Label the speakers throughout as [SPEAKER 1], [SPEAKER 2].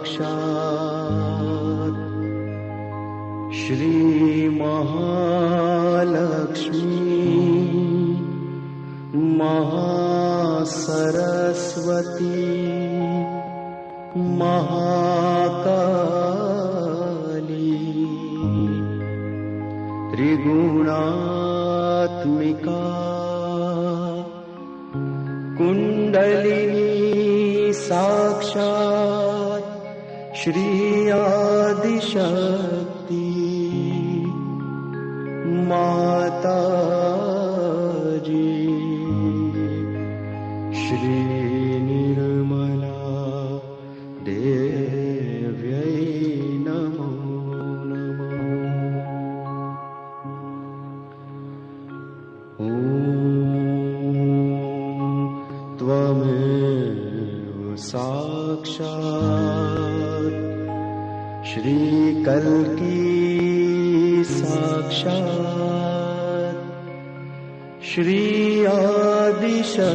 [SPEAKER 1] साक्षात् श्री महालक्ष्मी महासरस्वती महाकाली त्रिगुणात्मिका कुंडलिनी साक्षात् श्री आदिशक्ति माता जी श्री निर्मला देव्यै नमो नमः। ॐ त्वमेव साक्षात् श्री कल्की साक्षात् श्री आदिशक्ति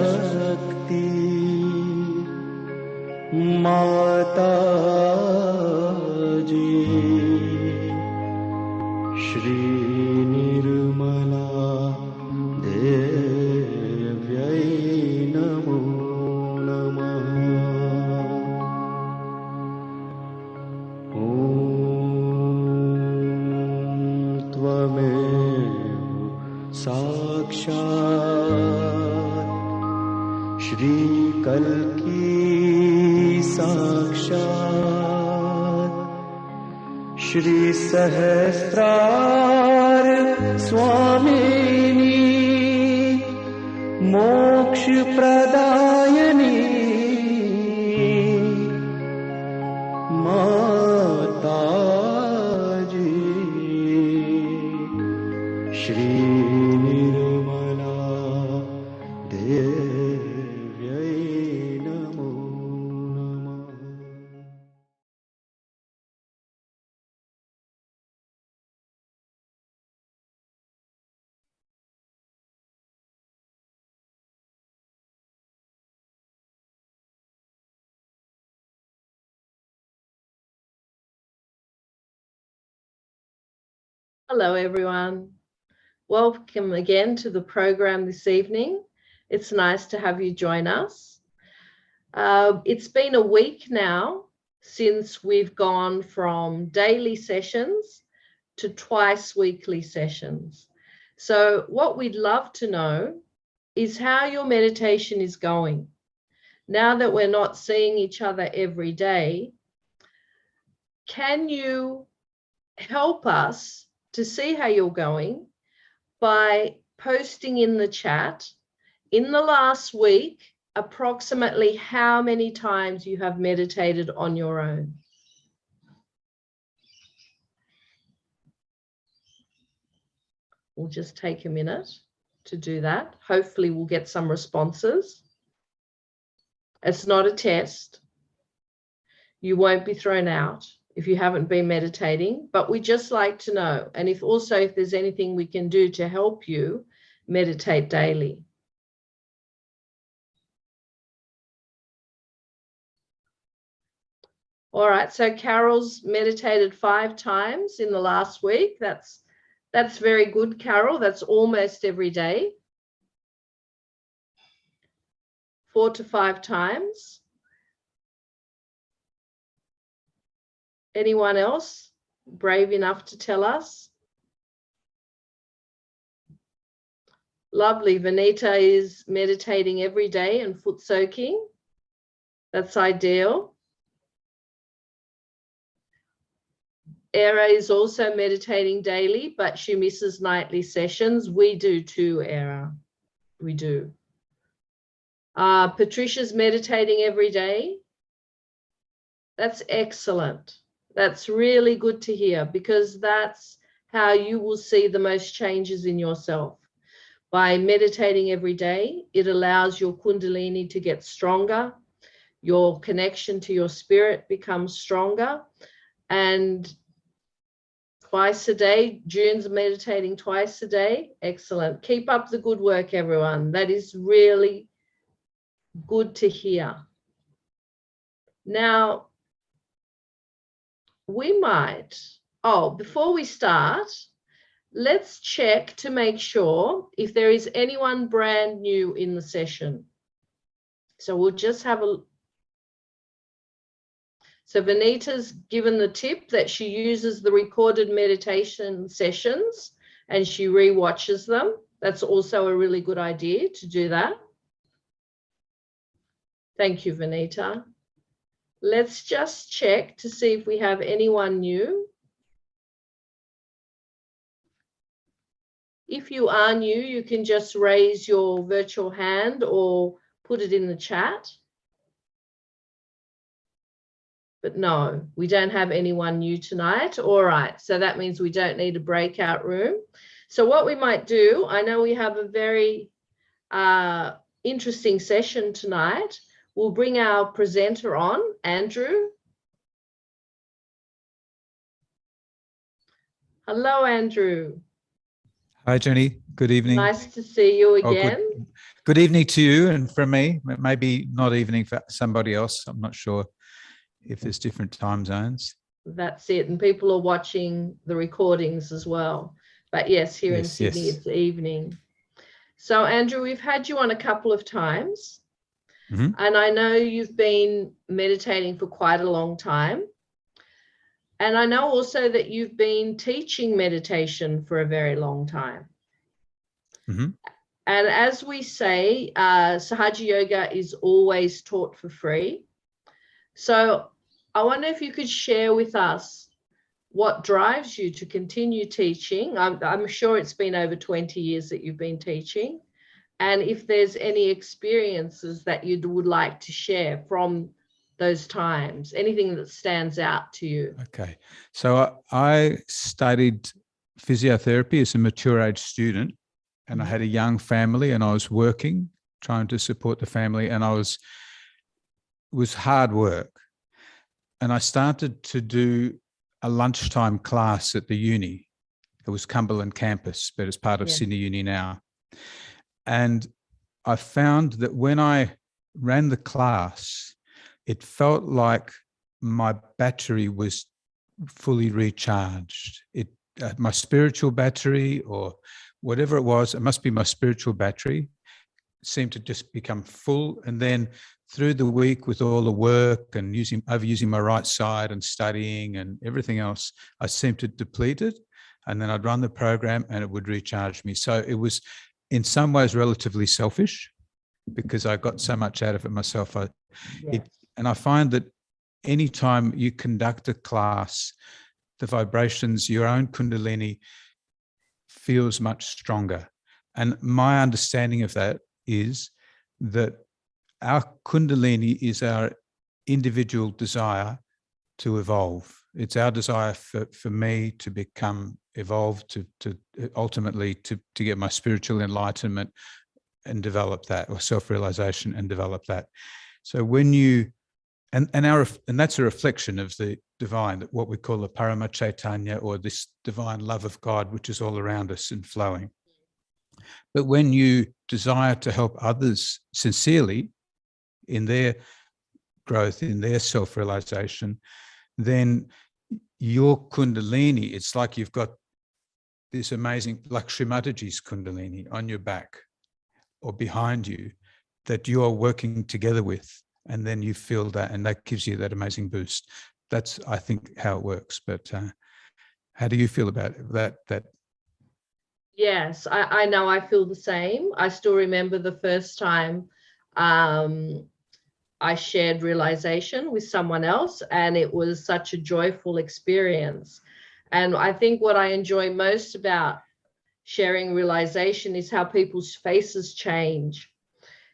[SPEAKER 1] माता जी श्री निर्मला देव्यै नमो नमः। ॐ त्वमेव साक्षात् श्री कल्की साक्षात् श्री सहस्रार स्वामिनी मोक्ष प्रदायिनी माता जी श्री निर्मला देव्यै नमो नमः।
[SPEAKER 2] Hello, everyone. Welcome again to the program this evening. It's nice to have you join us. It's been a week now since we've gone from daily sessions to twice weekly sessions. So what we'd love to know is how your meditation is going. Now that we're not seeing each other every day, can you help us to see how you're going by posting in the chat in the last week approximately how many times you have meditated on your own? We'll just take a minute to do that. Hopefully we'll get some responses. It's not a test. You won't be thrown out if you haven't been meditating, but we just like to know. And if there's anything we can do to help you meditate daily. All right, so Carol's meditated 5 times in the last week. That's very good, Carol. That's almost every day. 4 to 5 times. Anyone else brave enough to tell us? Lovely. Vanita is meditating every day and foot soaking. That's ideal. Era is also meditating daily, but she misses nightly sessions. We do too, Era. We do. Patricia's meditating every day. That's excellent. That's really good to hear, because that's how you will see the most changes in yourself. By meditating every day, it allows your Kundalini to get stronger. Your connection to your spirit becomes stronger. And twice a day, June's meditating twice a day. Excellent. Keep up the good work, everyone. That is really good to hear. Now, we might, before we start, let's check to make sure if there is anyone brand new in the session. So we'll just have so Vanita's given the tip that she uses the recorded meditation sessions and she re-watches them. That's also a really good idea to do that. Thank you, Vanita. Let's just check to see if we have anyone new. If you are new, you can just raise your virtual hand or put it in the chat. But no, we don't have anyone new tonight. All right, so that means we don't need a breakout room. So what we might do, I know we have a very interesting session tonight. We'll bring our presenter on, Andrew. Hello, Andrew.
[SPEAKER 3] Hi, Jenny. Good evening.
[SPEAKER 2] Nice to see you again.
[SPEAKER 3] Good evening to you and from me. Maybe not evening for somebody else. I'm not sure if there's different time zones.
[SPEAKER 2] That's it. And people are watching the recordings as well. But yes, here in Sydney, it's evening. So, Andrew, we've had you on a couple of times. Mm-hmm. And I know you've been meditating for quite a long time. And I know also that you've been teaching meditation for a very long time. Mm-hmm. And as we say, Sahaja Yoga is always taught for free. So I wonder if you could share with us what drives you to continue teaching. I'm sure it's been over 20 years that you've been teaching. And if there's any experiences that you would like to share from those times, anything that stands out to you.
[SPEAKER 3] Okay. So I studied physiotherapy as a mature age student, and I had a young family, and I was working, trying to support the family, and it was hard work. And I started to do a lunchtime class at the uni. It was Cumberland campus, but it's part of Sydney Uni now. And I found that when I ran the class, it felt like my battery was fully recharged. My spiritual battery, or whatever it was, it must be my spiritual battery, seemed to just become full. And then through the week, with all the work and overusing my right side and studying and everything else, I seemed to deplete it. And then I'd run the program and it would recharge me. So it was in some ways relatively selfish, because I got so much out of it myself. And I find that anytime you conduct a class, the vibrations, your own Kundalini feels much stronger. And my understanding of that is that our Kundalini is our individual desire to evolve. It's our desire for me to become evolved, to ultimately to get my spiritual enlightenment and develop that, or self-realization and develop that. So when you, and that's a reflection of the divine, that what we call the Parama Chaitanya, or this divine love of God, which is all around us and flowing. But when you desire to help others sincerely in their growth, in their self-realization, then your Kundalini, it's like you've got this amazing, like Sri Mataji's Kundalini on your back or behind you, that you are working together with, and then you feel that, and that gives you that amazing boost. That's, I think, how it works. But how do you feel about that?
[SPEAKER 2] Yes, I know I feel the same. I still remember the first time I shared realization with someone else, and it was such a joyful experience. And I think what I enjoy most about sharing realization is how people's faces change.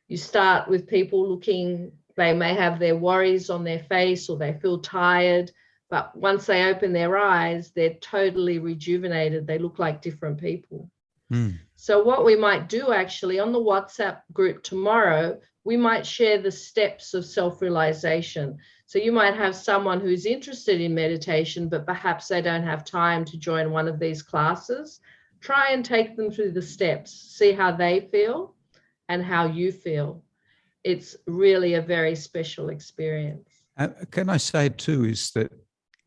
[SPEAKER 2] You start with people looking, they may have their worries on their face, or they feel tired, but once they open their eyes, they're totally rejuvenated. They look like different people. So what we might do actually on the WhatsApp group tomorrow, we might share the steps of self-realization. So you might have someone who's interested in meditation, but perhaps they don't have time to join one of these classes. Try and take them through the steps, see how they feel and how you feel. It's really a very special experience.
[SPEAKER 3] Can I say too, is that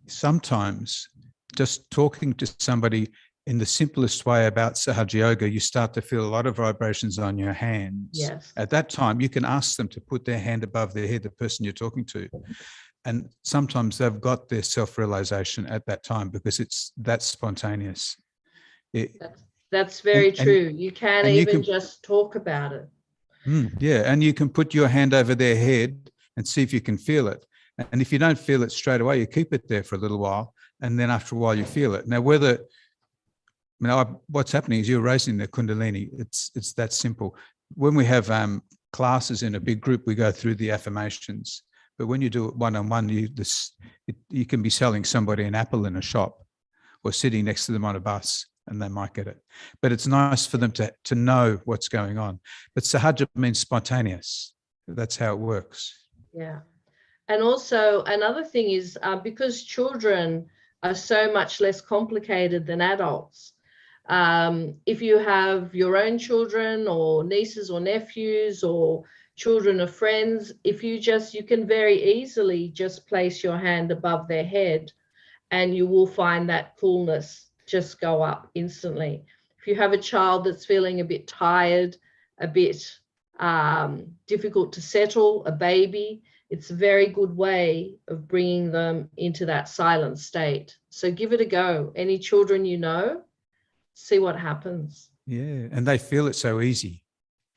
[SPEAKER 3] sometimes just talking to somebody in the simplest way about Sahaja Yoga, you start to feel a lot of vibrations on your hands.
[SPEAKER 2] Yes.
[SPEAKER 3] At that time, you can ask them to put their hand above their head, the person you're talking to. And sometimes they've got their self-realization at that time because it's that spontaneous.
[SPEAKER 2] That's very true. You can
[SPEAKER 3] and
[SPEAKER 2] even just talk about it.
[SPEAKER 3] Yeah, and you can put your hand over their head and see if you can feel it. And if you don't feel it straight away, you keep it there for a little while, and then after a while you feel it. Now, what's happening is you're raising the Kundalini. It's that simple. When we have classes in a big group, we go through the affirmations. But when you do it one-on-one, you can be selling somebody an apple in a shop or sitting next to them on a bus, and they might get it. But it's nice for them to know what's going on. But Sahaja means spontaneous. That's how it works.
[SPEAKER 2] Yeah. And also another thing is because children are so much less complicated than adults. If you have your own children or nieces or nephews or children of friends, you can very easily just place your hand above their head and you will find that coolness just go up instantly. If you have a child that's feeling a bit tired, a bit difficult to settle, a baby, it's a very good way of bringing them into that silent state. So give it a go. Any children you know, see what happens.
[SPEAKER 3] Yeah, and they feel it so easy.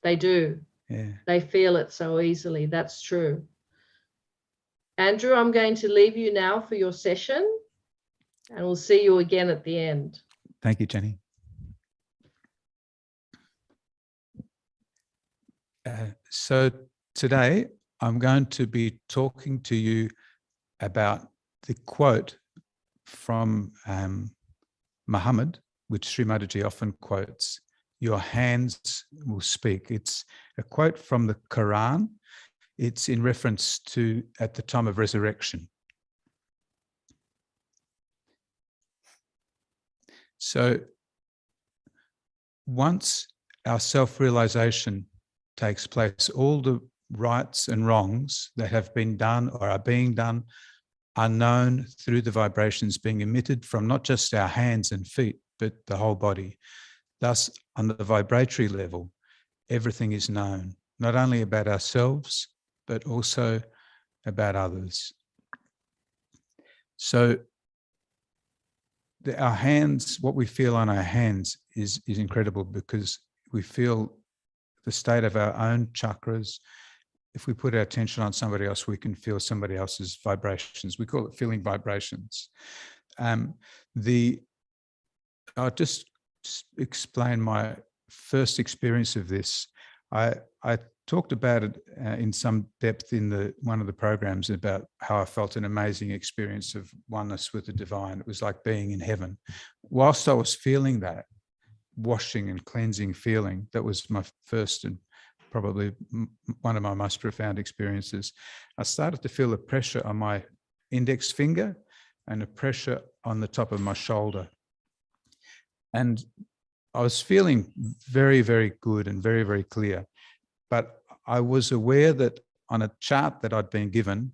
[SPEAKER 2] They do.
[SPEAKER 3] Yeah.
[SPEAKER 2] They feel it so easily. That's true. Andrew, I'm going to leave you now for your session, and we'll see you again at the end.
[SPEAKER 3] Thank you, Jenny. So today I'm going to be talking to you about the quote from Muhammad, which Sri Mataji often quotes, "Your hands will speak." It's a quote from the Quran. It's in reference to at the time of resurrection. So once our self-realization takes place, all the rights and wrongs that have been done or are being done are known through the vibrations being emitted from not just our hands and feet, but the whole body. Thus, on the vibratory level, everything is known, not only about ourselves, but also about others. So our hands, what we feel on our hands is incredible because we feel the state of our own chakras. If we put our attention on somebody else, we can feel somebody else's vibrations. We call it feeling vibrations. I'll just explain my first experience of this. I talked about it in some depth in one of the programs about how I felt an amazing experience of oneness with the divine. It was like being in heaven. Whilst I was feeling that washing and cleansing feeling, that was my first and probably one of my most profound experiences. I started to feel a pressure on my index finger and a pressure on the top of my shoulder. And I was feeling very, very good and very, very clear. But I was aware that on a chart that I'd been given,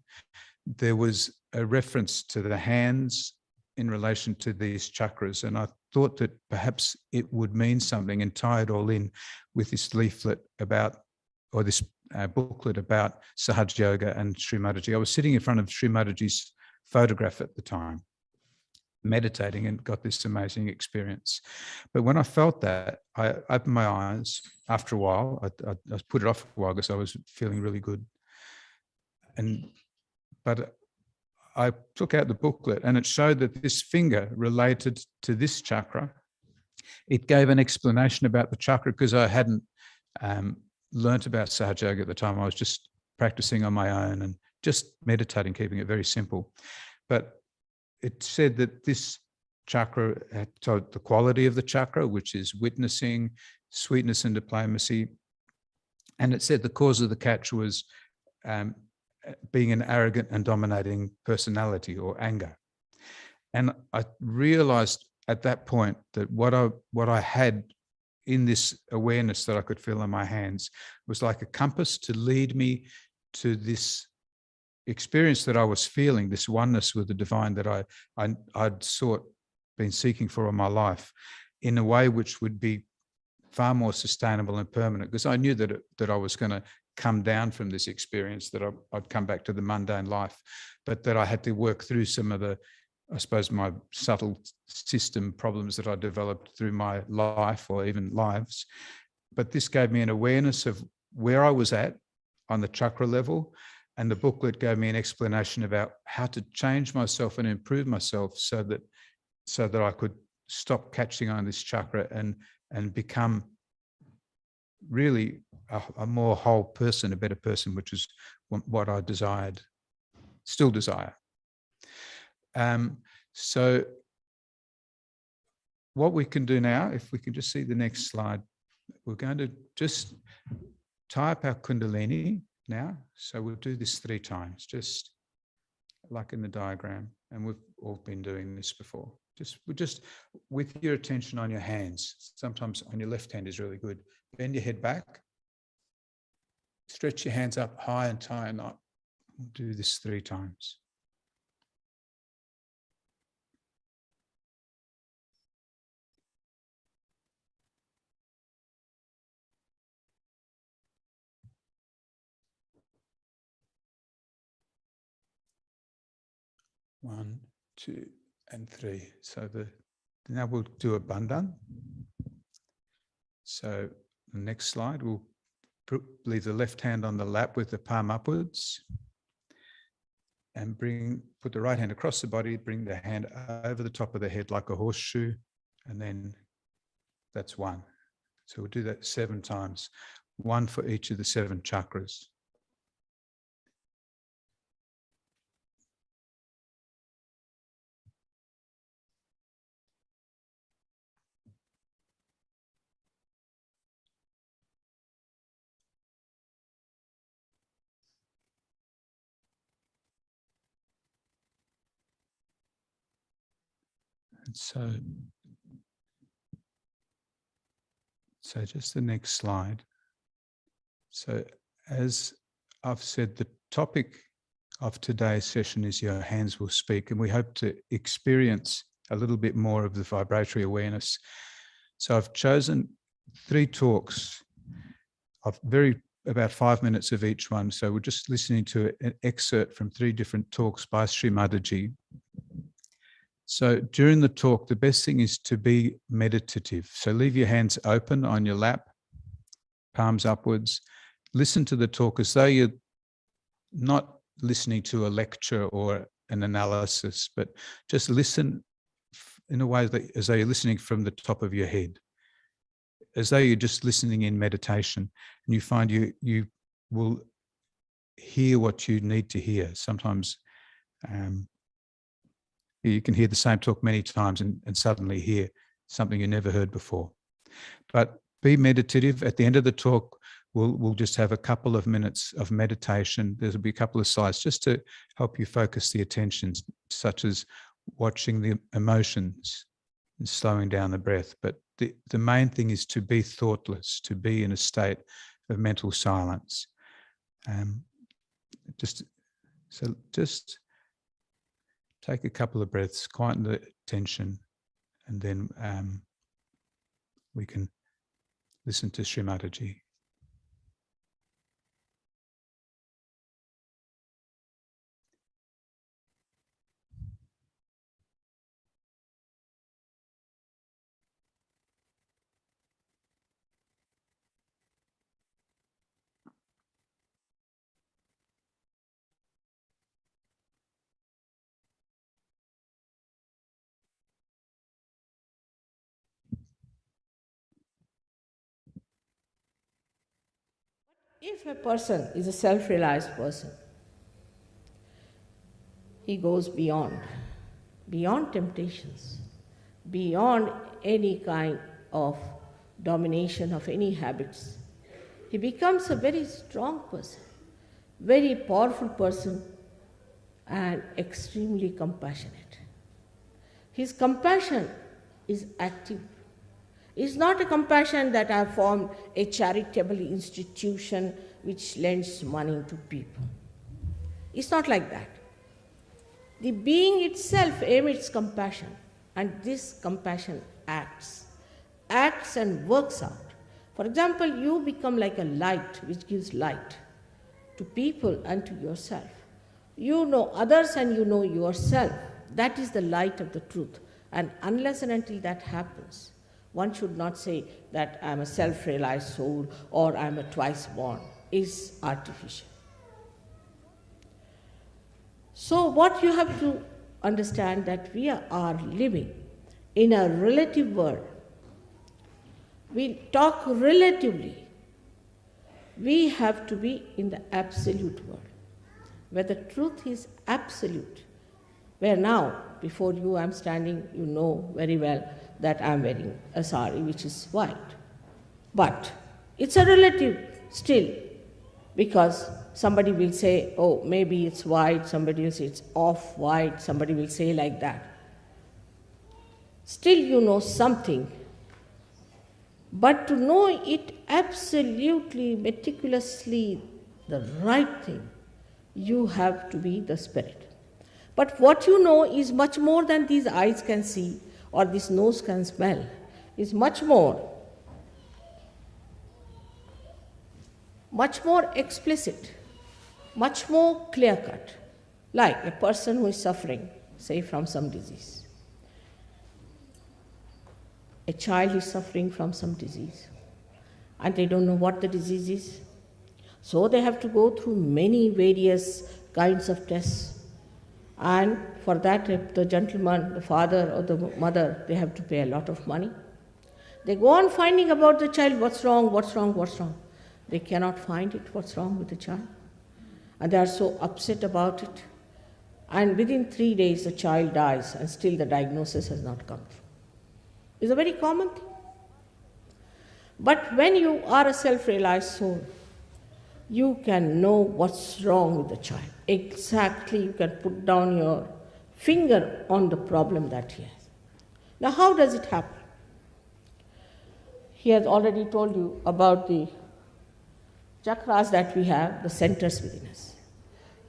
[SPEAKER 3] there was a reference to the hands in relation to these chakras. And I thought that perhaps it would mean something and tie it all in with this leaflet about, or this booklet about Sahaja Yoga and Sri Mataji. I was sitting in front of Sri Mataji's photograph at the time, meditating, and got this amazing experience. But when I felt that, I opened my eyes after a while. I put it off a while because I was feeling really good. But I took out the booklet and it showed that this finger related to this chakra. It gave an explanation about the chakra because I hadn't learnt about Sahaja Yoga at the time. I was just practicing on my own and just meditating, keeping it very simple. But it said that this chakra had the quality of the chakra, which is witnessing, sweetness and diplomacy. And it said the cause of the catch was being an arrogant and dominating personality or anger. And I realized at that point that what I had in this awareness that I could feel in my hands was like a compass to lead me to this experience that I was feeling, this oneness with the divine that I'd been seeking for all my life, in a way which would be far more sustainable and permanent, because I knew that I was going to come down from this experience, that I'd come back to the mundane life, but that I had to work through some of the, I suppose, my subtle system problems that I developed through my life or even lives. But this gave me an awareness of where I was at on the chakra level, and the booklet gave me an explanation about how to change myself and improve myself so that I could stop catching on this chakra and become really a more whole person, a better person, which is what I desired, still desire. So what we can do now, if we can just see the next slide, we're going to just tie up our Kundalini now. So we'll do this 3 times, just like in the diagram. And we've all been doing this before. Just with your attention on your hands. Sometimes on your left hand is really good. Bend your head back. Stretch your hands up high and tie a knot. We'll do this 3 times. One, 2, and 3. So now we'll do a bandhan. So the next slide, we'll leave the left hand on the lap with the palm upwards, and put the right hand across the body, bring the hand over the top of the head like a horseshoe, and then that's 1. So we'll do that 7 times, 1 for each of the 7 chakras. And so just the next slide. So as I've said, the topic of today's session is Your Hands Will Speak, and we hope to experience a little bit more of the vibratory awareness. So I've chosen 3 talks of about 5 minutes of each one. So we're just listening to an excerpt from 3 different talks by Sri Mataji. So during the talk, the best thing is to be meditative. So leave your hands open on your lap, palms upwards. Listen to the talk as though you're not listening to a lecture or an analysis, but just listen in a way that as though you're listening from the top of your head, as though you're just listening in meditation, and you find you will hear what you need to hear. Sometimes you can hear the same talk many times and suddenly hear something you never heard before. But be meditative. At the end of the talk, we'll just have a couple of minutes of meditation. There'll be a couple of slides just to help you focus the attention, such as watching the emotions and slowing down the breath. But the main thing is to be thoughtless, to be in a state of mental silence. Just take a couple of breaths, quieten the tension, and then we can listen to Sri Mataji.
[SPEAKER 4] If a person is a self-realized person, he goes beyond temptations, beyond any kind of domination of any habits. He becomes a very strong person, very powerful person, and extremely compassionate. His compassion is active. It's not a compassion that I have formed a charitable institution which lends money to people. It's not like that. The being itself emits compassion, and this compassion acts and works out. For example, you become like a light which gives light to people and to yourself. You know others and you know yourself. That is the light of the truth. And unless and until that happens, one should not say that I am a self-realized soul or I am a twice born. Is artificial. So what you have to understand that we are living in a relative world. We talk relatively. We have to be in the absolute world, where the truth is absolute. Where now, before you I am standing, you know very well that I am wearing a sari which is white. But it's a relative still, because somebody will say, oh, maybe it's white, somebody will say it's off-white, somebody will say like that. Still you know something. But to know it absolutely, meticulously, the right thing, you have to be the spirit. But what you know is much more than these eyes can see or this nose can smell. Is much more explicit, much more clear-cut, like a person who is suffering, say, from some disease. A child is suffering from some disease, and they don't know what the disease is. So they have to go through many various kinds of tests. And for that, if the gentleman, the father or the mother, they have to pay a lot of money. They go on finding about the child, what's wrong. They cannot find it, what's wrong with the child. And they are so upset about it. And within 3 days, the child dies, and still the diagnosis has not come through. It's a very common thing. But when you are a self-realized soul, you can know what's wrong with the child. Exactly, you can put down your finger on the problem that he has. Now, how does it happen? He has already told you about the chakras that we have, the centers within us.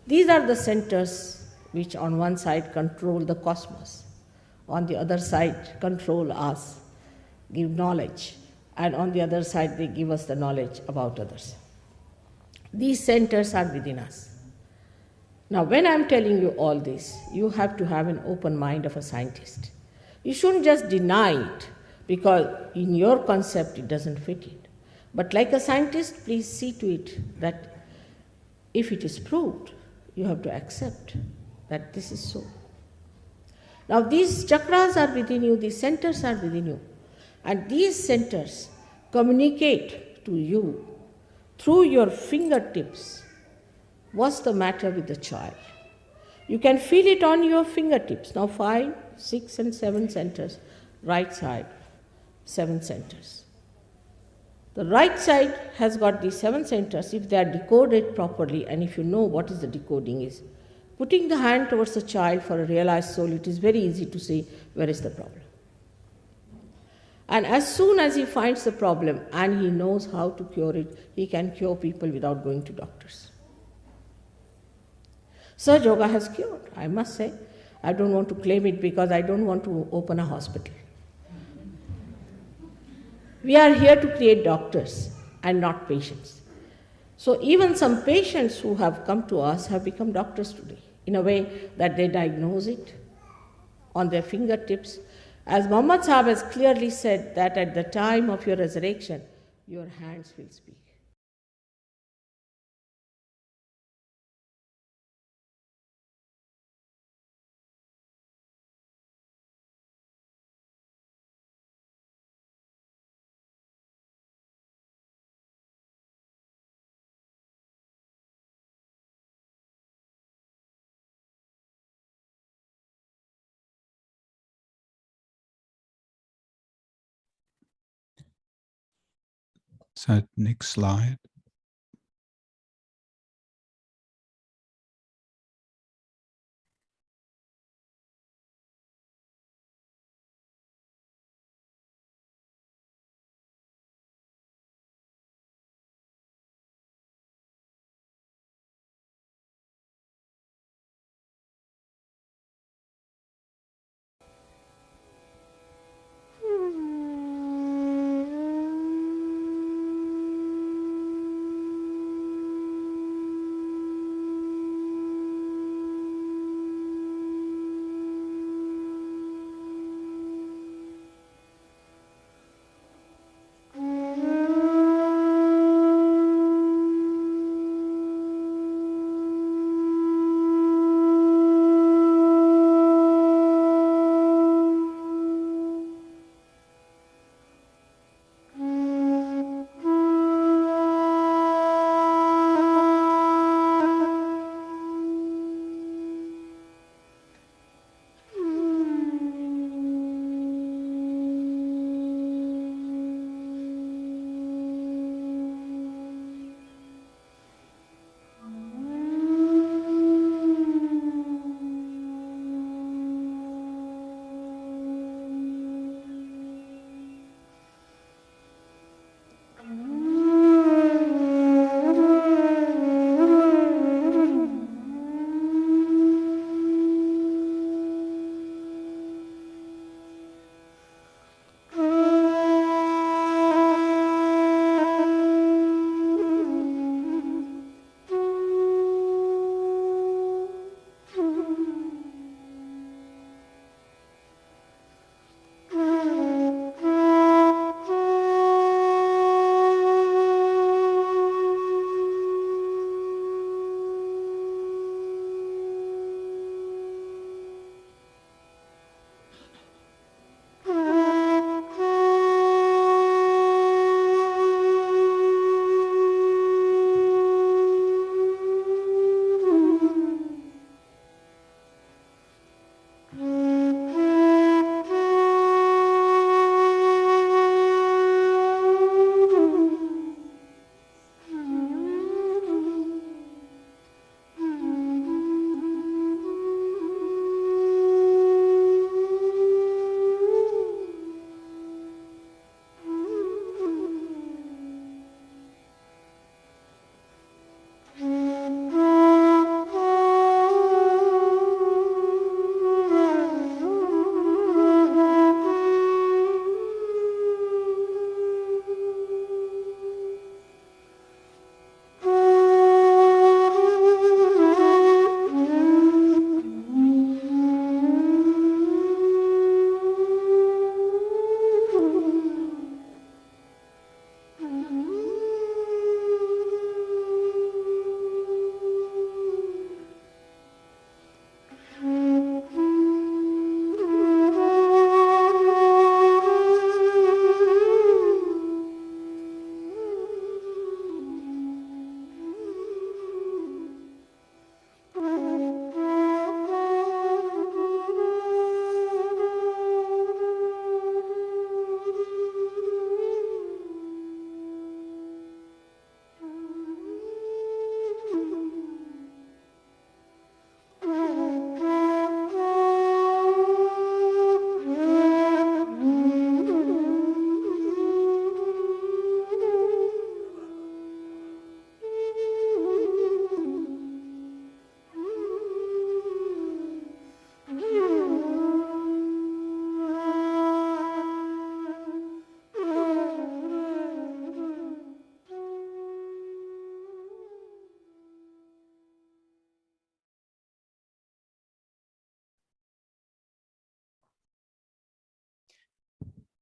[SPEAKER 4] These are the centers which on one side control the cosmos, on the other side control us, give knowledge, and on the other side they give us the knowledge about others. These centers are within us. Now, when I'm telling you all this, you have to have an open mind of a scientist. You shouldn't just deny it, because in your concept it doesn't fit it. But like a scientist, please see to it that if it is proved, you have to accept that this is so. Now, these chakras are within you, these centers are within you, and these centers communicate to you through your fingertips what's the matter with the child. You can feel it on your fingertips. Now 5, 6 and 7 centers, right side, 7 centers. The right side has got these 7 centers if they are decoded properly, and if you know what is the decoding is. Putting the hand towards the child for a realized soul, it is very easy to see where is the problem. And as soon as he finds the problem and he knows how to cure it, he can cure people without going to doctors. Sahaja Yoga has cured, I must say. I don't want to claim it because I don't want to open a hospital. We are here to create doctors and not patients. So even some patients who have come to us have become doctors today, in a way that they diagnose it on their fingertips. As Muhammad Sahib has clearly said that at the time of your resurrection, your hands will speak.
[SPEAKER 3] So next slide.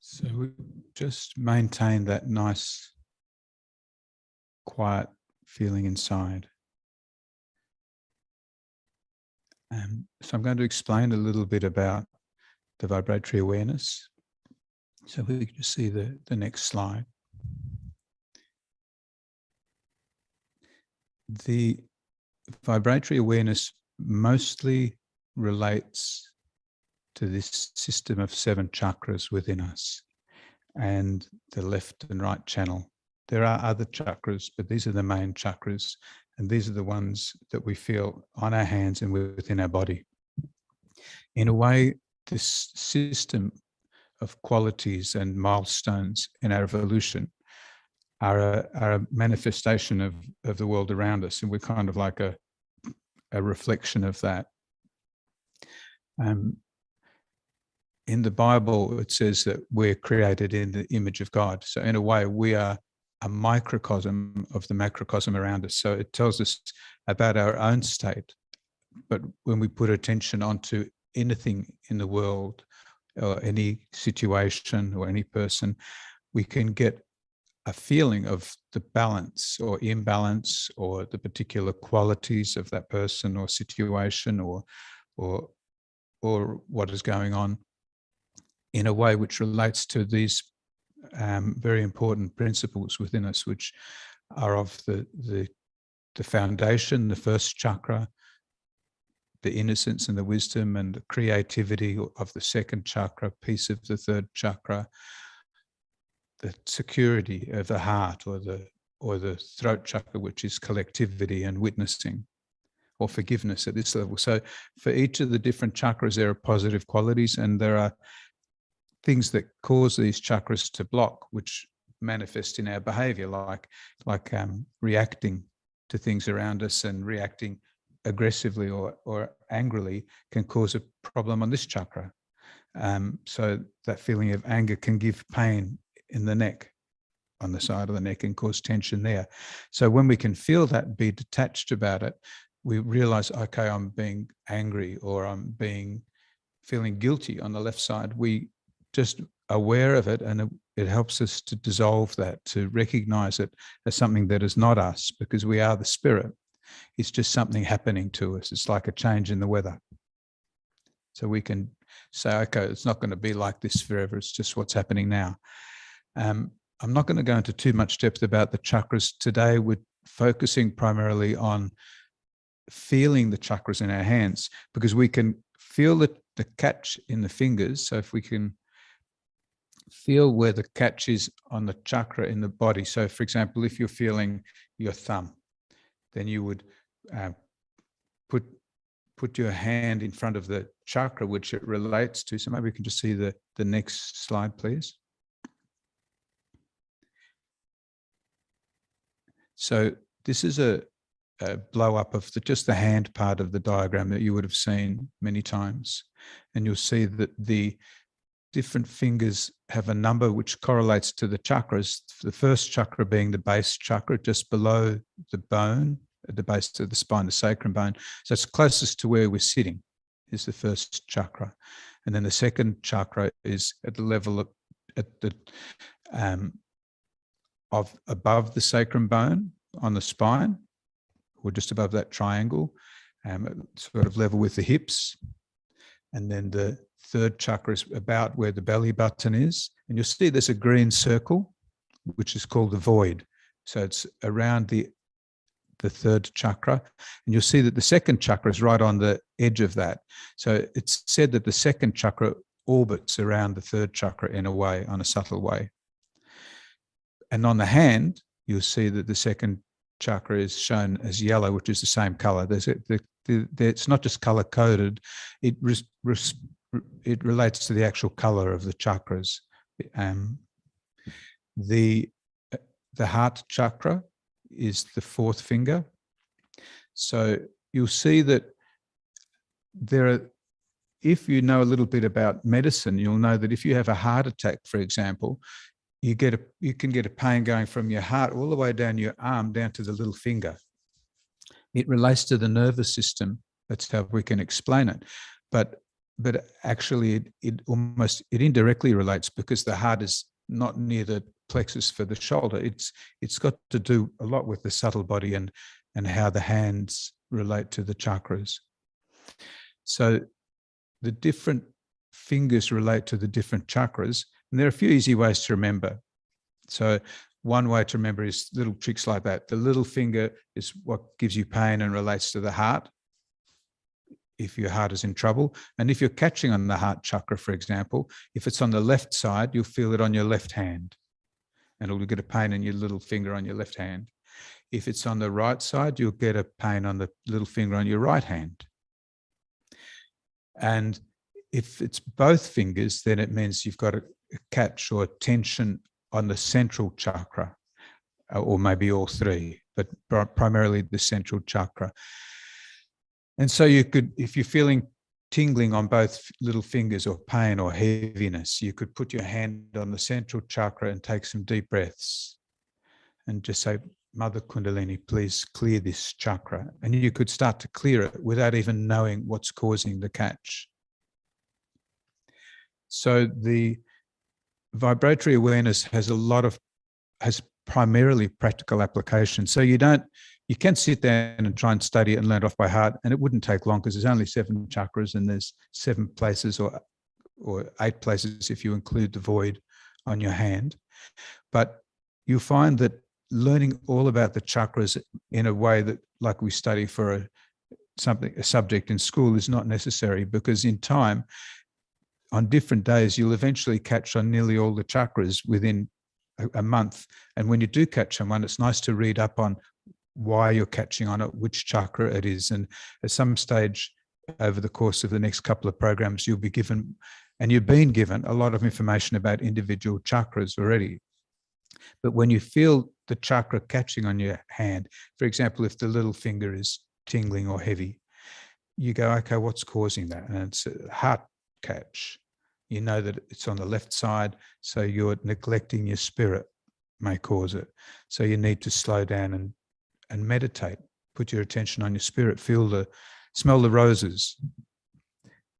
[SPEAKER 3] So we just maintain that nice, quiet feeling inside. So I'm going to explain a little bit about the vibratory awareness. So we can just see the next slide. The vibratory awareness mostly relates to this system of 7 chakras within us and the left and right channel. There are other chakras, but these are the main chakras, and these are the ones that we feel on our hands and within our body. In a way, this system of qualities and milestones in our evolution are a manifestation of the world around us, and we're kind of like a reflection of that. In the Bible, it says that we're created in the image of God. So in a way, we are a microcosm of the macrocosm around us. So it tells us about our own state. But when we put attention onto anything in the world, or any situation or any person, we can get a feeling of the balance or imbalance or the particular qualities of that person or situation or what is going on in a way which relates to these very important principles within us, which are of the foundation, the first chakra, the innocence and the wisdom and the creativity of the second chakra, peace of the third chakra, the security of the heart or the throat chakra, which is collectivity and witnessing or forgiveness at this level. So for each of the different chakras, there are positive qualities, and there are things that cause these chakras to block, which manifest in our behavior, like reacting to things around us, and reacting aggressively or angrily can cause a problem on this chakra. So that feeling of anger can give pain in the neck, on the side of the neck, and cause tension there. So when we can feel that, be detached about it, we realize, okay, I'm being angry or I'm feeling guilty on the left side. We just aware of it, and it helps us to dissolve that, to recognize it as something that is not us, because we are the spirit. It's just something happening to us. It's like a change in the weather. So we can say, okay, it's not going to be like this forever. It's just what's happening now. I'm not going to go into too much depth about the chakras today. We're focusing primarily on feeling the chakras in our hands, because we can feel the catch in the fingers. So if we can feel where the catch is on the chakra in the body. So for example, if you're feeling your thumb, then you would put your hand in front of the chakra which it relates to. So maybe we can just see the next slide, please. So this is a blow up of just the hand part of the diagram that you would have seen many times. And you'll see that the different fingers have a number which correlates to the chakras. The first chakra being the base chakra, just below the bone, at the base of the spine, the sacrum bone. So it's closest to where we're sitting, is the first chakra. And then the second chakra is at the level of above the sacrum bone on the spine, or just above that triangle, sort of level with the hips. And then the third chakra is about where the belly button is. And you'll see there's a green circle, which is called the void. So it's around the third chakra. And you'll see that the second chakra is right on the edge of that. So it's said that the second chakra orbits around the third chakra in a way, on a subtle way. And on the hand, you'll see that the second chakra is shown as yellow, which is the same color. It's not just color coded. It relates to the actual color of the chakras. The heart chakra is the fourth finger. So you'll see that if you know a little bit about medicine, you'll know that if you have a heart attack, for example, you can get a pain going from your heart all the way down your arm, down to the little finger. It relates to the nervous system. That's how we can explain it. But but actually it indirectly relates, because the heart is not near the plexus for the shoulder. It's got to do a lot with the subtle body and how the hands relate to the chakras. So the different fingers relate to the different chakras, and there are a few easy ways to remember. So one way to remember is little tricks like that. The little finger is what gives you pain and relates to the heart, if your heart is in trouble. And if you're catching on the heart chakra, for example, if it's on the left side, you'll feel it on your left hand, and it'll get a pain in your little finger on your left hand. If it's on the right side, you'll get a pain on the little finger on your right hand. And if it's both fingers, then it means you've got a catch or a tension on the central chakra, or maybe all three, but primarily the central chakra. And so you could, if you're feeling tingling on both little fingers or pain or heaviness, you could put your hand on the central chakra and take some deep breaths and just say, Mother Kundalini, please clear this chakra. And you could start to clear it without even knowing what's causing the catch. So the vibratory awareness has primarily practical application. So you can sit there and try and study it and learn it off by heart, and it wouldn't take long, because there's only 7 chakras and there's 7 places or 8 places if you include the void on your hand. But you find that learning all about the chakras in a way that, like we study for a subject in school, is not necessary, because in time, on different days, you'll eventually catch on nearly all the chakras within a month. And when you do catch on one, it's nice to read up on why you're catching on it, which chakra it is. And at some stage over the course of the next couple of programs, you'll be given, and you've been given, a lot of information about individual chakras already. But when you feel the chakra catching on your hand, for example, if the little finger is tingling or heavy, you go, okay, what's causing that? And it's a heart catch. You know that it's on the left side, so you're neglecting your spirit may cause it. So you need to slow down and meditate. Put your attention on your spirit. Smell the roses.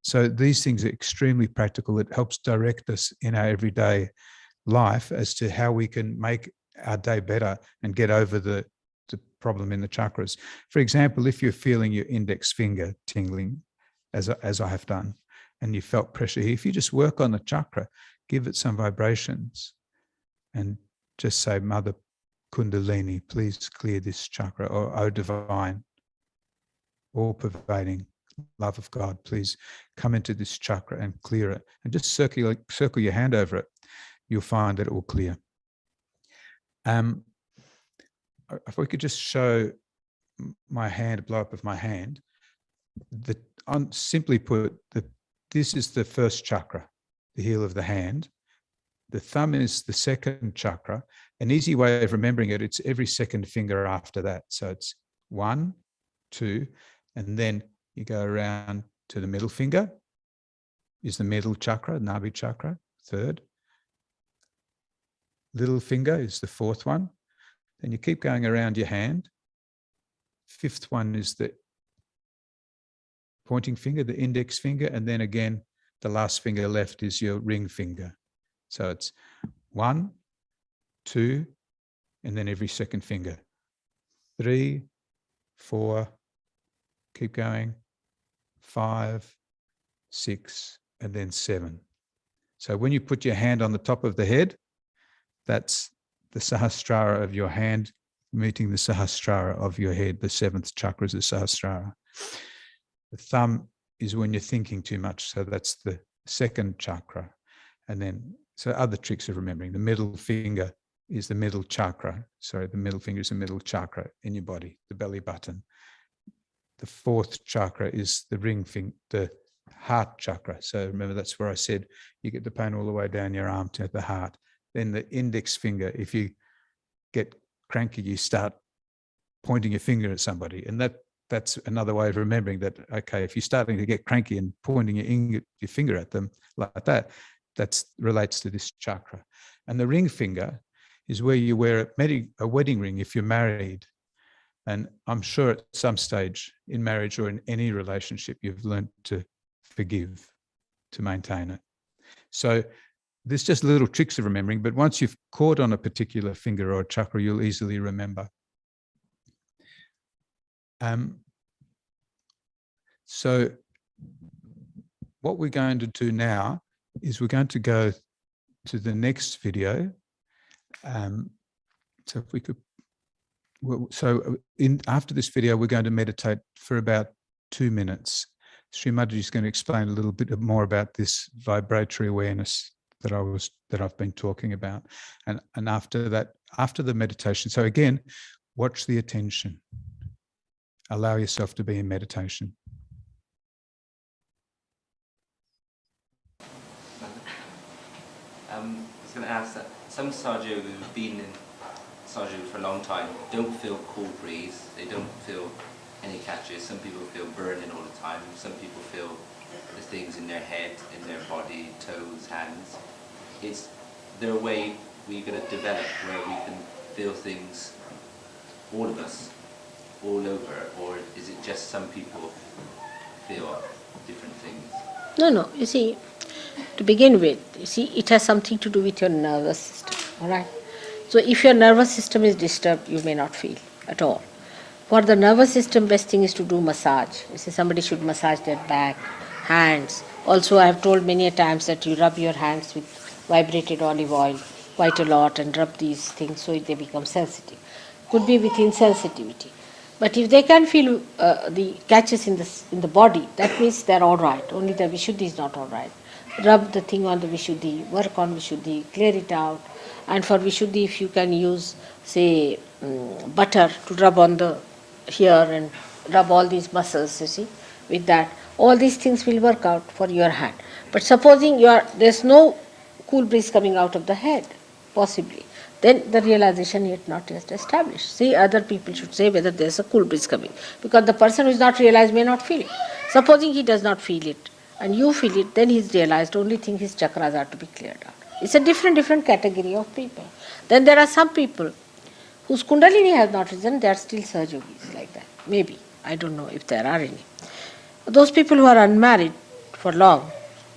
[SPEAKER 3] So these things are extremely practical. It helps direct us in our everyday life as to how we can make our day better and get over the problem in the chakras. For example, if you're feeling your index finger tingling, as I have done, and you felt pressure here, if you just work on the chakra, give it some vibrations and just say, Mother Kundalini, please clear this chakra, or O Divine, all-pervading love of God, please come into this chakra and clear it. And just circle your hand over it. You'll find that it will clear. If we could just show my hand, a blow up of my hand, simply put, this is the first chakra, the heel of the hand. The thumb is the second chakra. An easy way of remembering it, it's every second finger after that. So it's 1, 2, and then you go around to the middle finger, is the middle chakra, Nabi chakra, third. Little finger is the fourth one. Then you keep going around your hand. Fifth one is the pointing finger, the index finger, and then again, the last finger left is your ring finger. So it's 1, 2, and then every second finger. 3, 4, keep going, 5, 6, and then 7. So when you put your hand on the top of the head, that's the Sahasrara of your hand meeting the Sahasrara of your head. The 7th chakra is the Sahasrara. The thumb is when you're thinking too much. So that's the second chakra. And then, so other tricks of remembering. The middle finger is the middle chakra. Sorry, the middle finger is the middle chakra in your body, the belly button. The 4th chakra is the ring finger, the heart chakra. So remember, that's where I said you get the pain all the way down your arm to the heart. Then the index finger, if you get cranky, you start pointing your finger at somebody. And that's another way of remembering that, okay, if you're starting to get cranky and pointing your finger at them like that, that relates to this chakra. And the ring finger is where you wear a wedding ring if you're married. And I'm sure at some stage in marriage or in any relationship, you've learned to forgive. to maintain it. So there's just little tricks of remembering, but once you've caught on a particular finger or a chakra, you'll easily remember. So what we're going to do now is we're going to go to the next video. So if we could, after this video, we're going to meditate for about 2 minutes. Srimadji is going to explain a little bit more about this vibratory awareness that I've been talking about. And after that, after the meditation, so again, watch the attention. Allow yourself to be in meditation.
[SPEAKER 5] I was going to ask that some Sahaja who've been in Sahaja for a long time don't feel cool breeze, they don't feel any catches. Some people feel burning all the time, some people feel the things in their head, in their body, toes, hands. Is there a way we're going to develop where we can feel things, all of us, all over, or is it just some people feel different things?
[SPEAKER 4] No, you see, to begin with, you see, it has something to do with your nervous system, all right? So if your nervous system is disturbed, you may not feel at all. For the nervous system, best thing is to do massage. You see, somebody should massage their back, hands. Also, I have told many a times that you rub your hands with vibrated olive oil quite a lot and rub these things so they become sensitive. Could be with insensitivity. But if they can feel the catches in the body, that means they're all right. Only the Vishuddhi is not all right. Rub the thing on the Vishuddhi, work on Vishuddhi, clear it out. And for Vishuddhi, if you can use, say, butter to rub on the here and rub all these muscles, you see, with that, all these things will work out for your hand. But supposing there's no cool breeze coming out of the head, possibly, then the realization yet not yet established. See, other people should say whether there's a cool breeze coming, because the person who is not realized may not feel it. Supposing he does not feel it and you feel it, then he's realized. Only thing his chakras are to be cleared out. It's a different category of people. Then there are some people whose kundalini has not risen, they are still Sahajogis like that. Maybe. I don't know if there are any. Those people who are unmarried for long,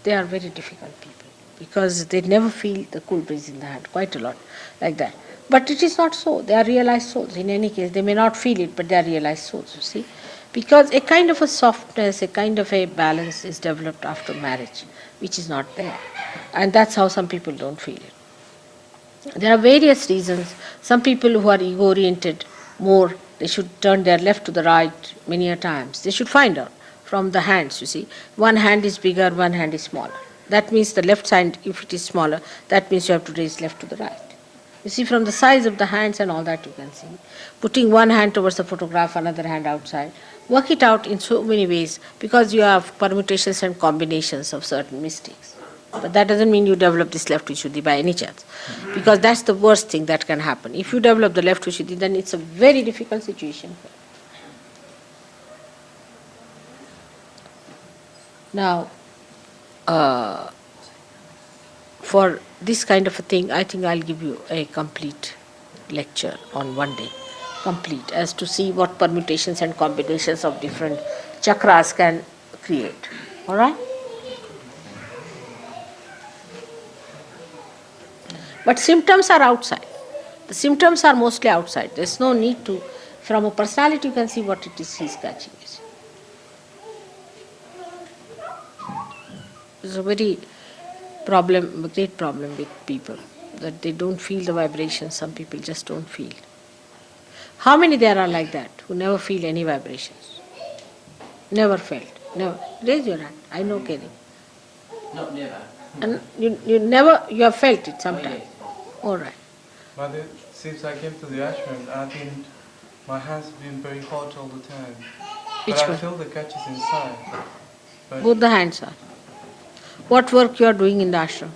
[SPEAKER 4] they are very difficult people because they never feel the cool breeze in the hand, quite a lot like that. But it is not so. They are realized souls. In any case, they may not feel it, but they are realized souls, you see. Because a kind of a softness, a kind of a balance is developed after marriage, which is not there. And that's how some people don't feel it. There are various reasons. Some people who are ego-oriented more, they should turn their left to the right many a times. They should find out from the hands, you see. One hand is bigger, one hand is smaller. That means the left side, if it is smaller, that means you have to raise left to the right. You see, from the size of the hands and all that you can see. Putting one hand towards the photograph, another hand outside. Work it out in so many ways because you have permutations and combinations of certain mistakes. But that doesn't mean you develop this left Vishuddhi by any chance. Because that's the worst thing that can happen. If you develop the left Vishuddhi, then it's a very difficult situation. Now, for this kind of a thing, I think I'll give you a complete lecture on one day. Complete, as to see what permutations and combinations of different chakras can create. All right? But symptoms are outside. The symptoms are mostly outside. There's no need to, from a personality you can see what it is he's catching. It's a very great problem with people, that they don't feel the vibrations. Some people just don't feel. How many there are like that, who never feel any vibrations? Never felt. Never. Raise your hand. I know, Kenny.
[SPEAKER 5] Not never.
[SPEAKER 4] And you have felt it sometime. All right.
[SPEAKER 6] But since I came to the ashram, my hands have been very hot all the time.
[SPEAKER 4] Which
[SPEAKER 6] but
[SPEAKER 4] one?
[SPEAKER 6] I feel the catches inside. But
[SPEAKER 4] Both the hands are. What work you are doing in the ashram?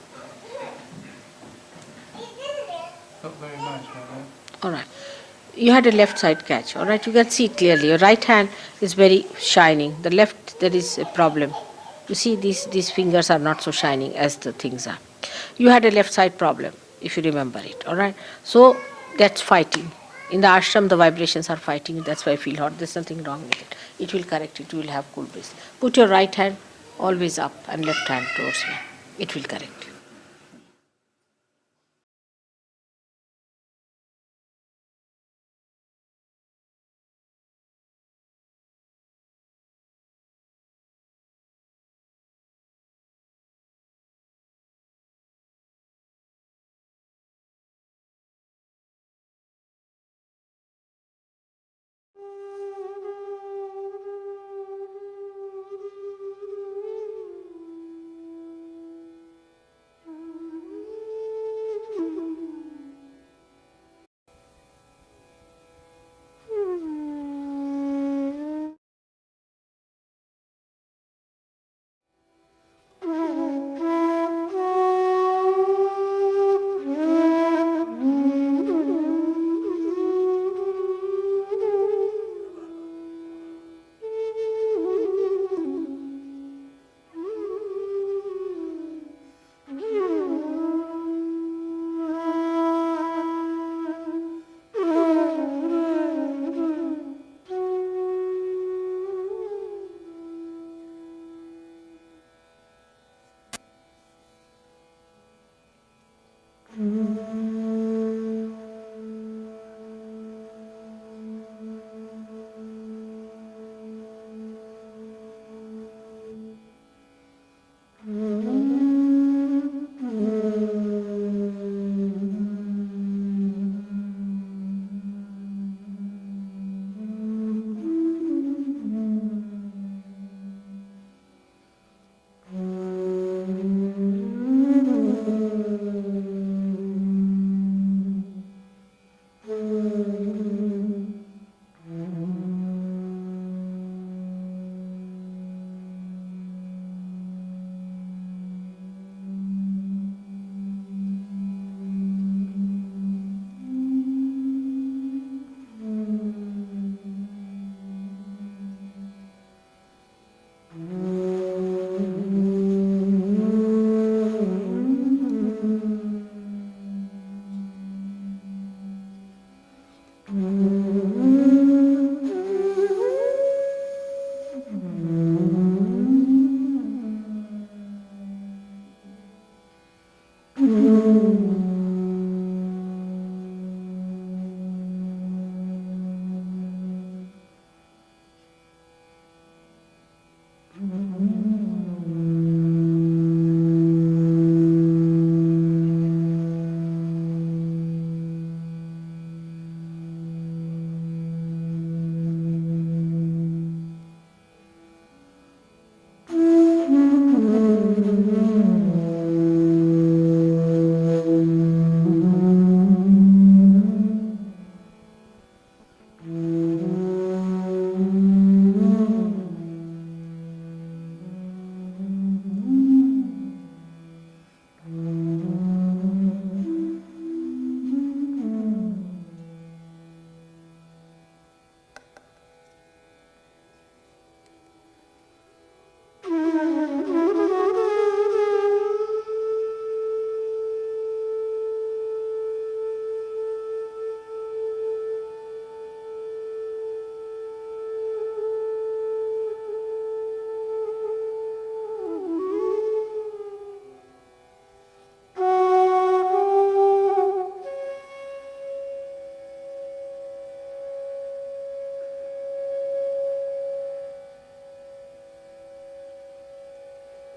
[SPEAKER 6] not very much, Mother.
[SPEAKER 4] All right. You had a left side catch. All right. You can see it clearly. Your right hand is very shining. The left, there is a problem. You see, these fingers are not so shining as the things are. You had a left side problem, if you remember it. All right. So that's fighting. In the ashram, the vibrations are fighting. That's why I feel hot. There's nothing wrong with it. It will correct it. You will have cool breeze. Put your right hand
[SPEAKER 7] always up and left hand towards me. It will correct.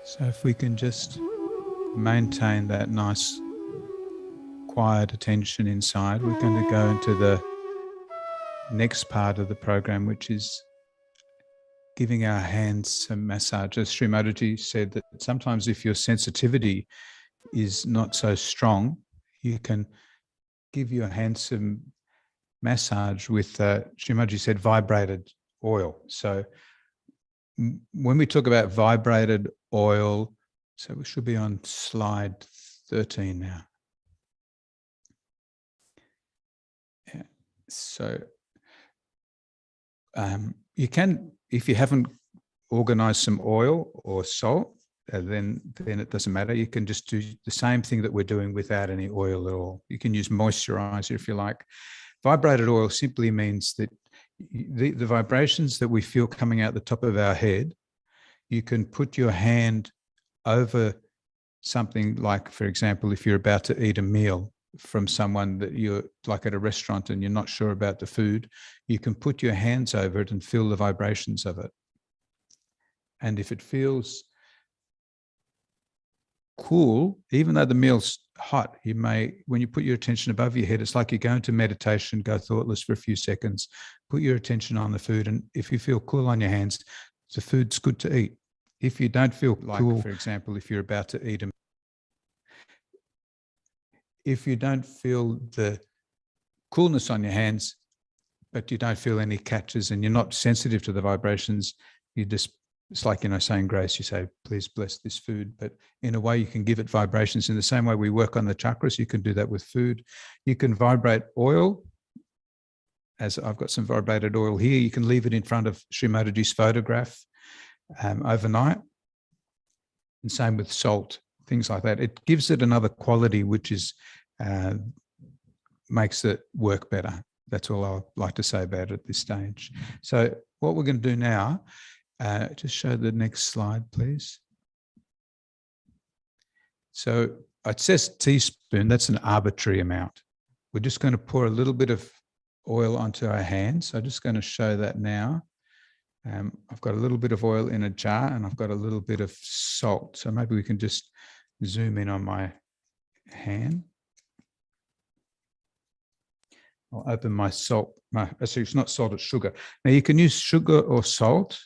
[SPEAKER 3] So if we can just maintain that nice quiet attention inside, we're going to go into the next part of the program, which is giving our hands some massage. As Sri Mataji said, that sometimes if your sensitivity is not so strong, you can give your hands some massage with, Sri Mataji said, vibrated oil. So when we talk about vibrated oil, so we should be on slide 13 now. Yeah. So you can, if you haven't organized some oil or salt, then it doesn't matter. You can just do the same thing that we're doing without any oil at all. You can use moisturizer if you like. Vibrated oil simply means that the vibrations that we feel coming out the top of our head you can put your hand over something like, for example, if you're about to eat a meal from someone that you're like at a restaurant and you're not sure about the food, you can put your hands over it and feel the vibrations of it. And if it feels cool, even though the meal's hot, you may, when you put your attention above your head, it's like you go into meditation, go thoughtless for a few seconds, put your attention on the food. And if you feel cool on your hands, the food's good to eat. If you don't feel cool, for example, if you're about to eat if you don't feel the coolness on your hands, but you don't feel any catches and you're not sensitive to the vibrations, you just, it's like, saying grace, you say, please bless this food. But in a way, you can give it vibrations. In the same way we work on the chakras, you can do that with food. You can vibrate oil. As I've got some vibrated oil here, you can leave it in front of Sri Mataji's photograph overnight. And same with salt, things like that. It gives it another quality, which is makes it work better. That's all I'd like to say about it at this stage. So what we're going to do now, just show the next slide, please. So it says teaspoon, that's an arbitrary amount. We're just going to pour a little bit of oil onto our hands. So I'm just going to show that now. I've got a little bit of oil in a jar and I've got a little bit of salt. So maybe we can just zoom in on my hand. I'll open my salt. Actually, it's not salt, it's sugar. Now you can use sugar or salt.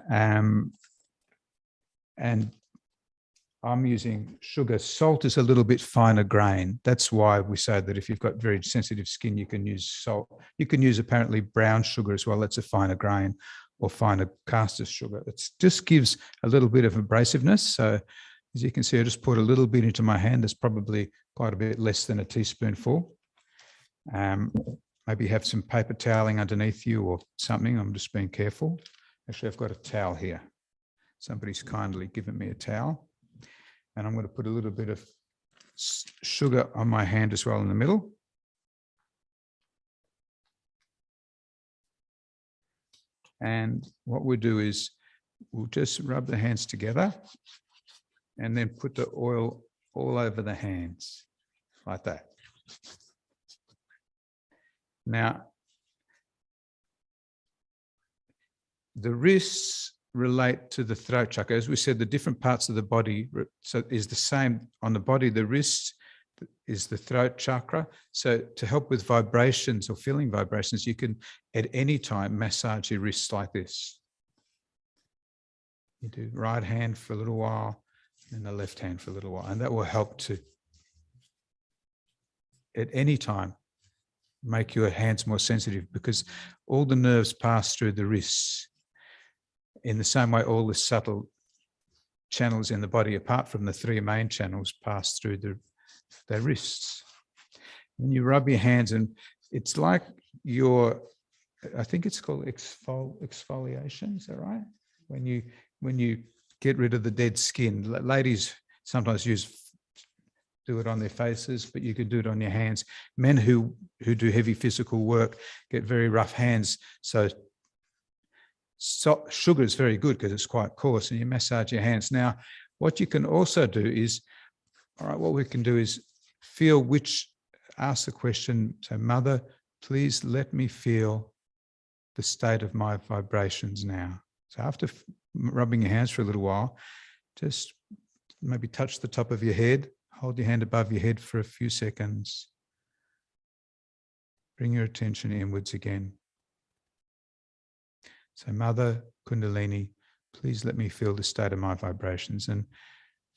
[SPEAKER 3] And I'm using sugar. Salt is a little bit finer grain. That's why we say that if you've got very sensitive skin, you can use salt. You can use apparently brown sugar as well. That's a finer grain, or finer caster sugar. It just gives a little bit of abrasiveness. So as you can see, I just poured a little bit into my hand. There's probably quite a bit less than a teaspoonful. Maybe have some paper toweling underneath you or something. I'm just being careful. Actually, I've got a towel here. Somebody's kindly given me a towel. And I'm going to put a little bit of sugar on my hand as well in the middle. And what we'll do is we'll just rub the hands together and then put the oil all over the hands like that. Now, the wrists relate to the throat chakra. As we said, the different parts of the body, so is the same on the body. The wrists is the throat chakra. So to help with vibrations or feeling vibrations, you can at any time massage your wrists like this. You do right hand for a little while and the left hand for a little while. And that will help to, at any time, make your hands more sensitive, because all the nerves pass through the wrists. In the same way, all the subtle channels in the body, apart from the three main channels, pass through the wrists. And you rub your hands, and it's like I think it's called exfoliation. Is that right? When you get rid of the dead skin. Ladies sometimes do it on their faces, but you could do it on your hands. Men who do heavy physical work get very rough hands. So sugar is very good because it's quite coarse, and you massage your hands. Now, what you can also do is, all right, what we can do is ask the question, so Mother, please let me feel the state of my vibrations now. So after rubbing your hands for a little while, just maybe touch the top of your head, hold your hand above your head for a few seconds. Bring your attention inwards again. So Mother Kundalini, please let me feel the state of my vibrations. And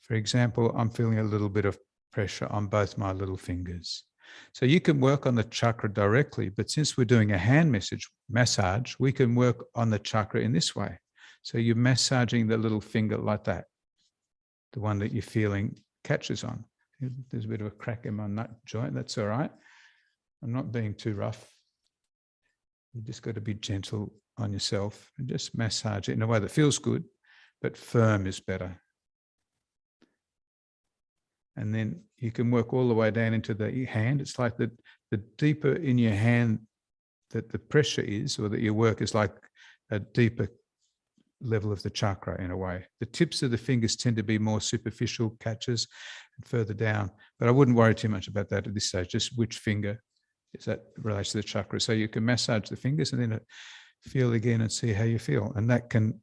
[SPEAKER 3] for example, I'm feeling a little bit of pressure on both my little fingers. So you can work on the chakra directly, but since we're doing a hand massage, we can work on the chakra in this way. So you're massaging the little finger like that, the one that you're feeling catches on. There's a bit of a crack in my nut joint. That's all right. I'm not being too rough. You just got to be gentle on yourself and just massage it in a way that feels good, but firm is better. And then you can work all the way down into the hand. It's like the deeper in your hand that the pressure is, or that your work is, like a deeper level of the chakra in a way. The tips of the fingers tend to be more superficial catches and further down, but I wouldn't worry too much about that at this stage, just which finger is that relates to the chakra. So you can massage the fingers and then feel again and see how you feel. And that can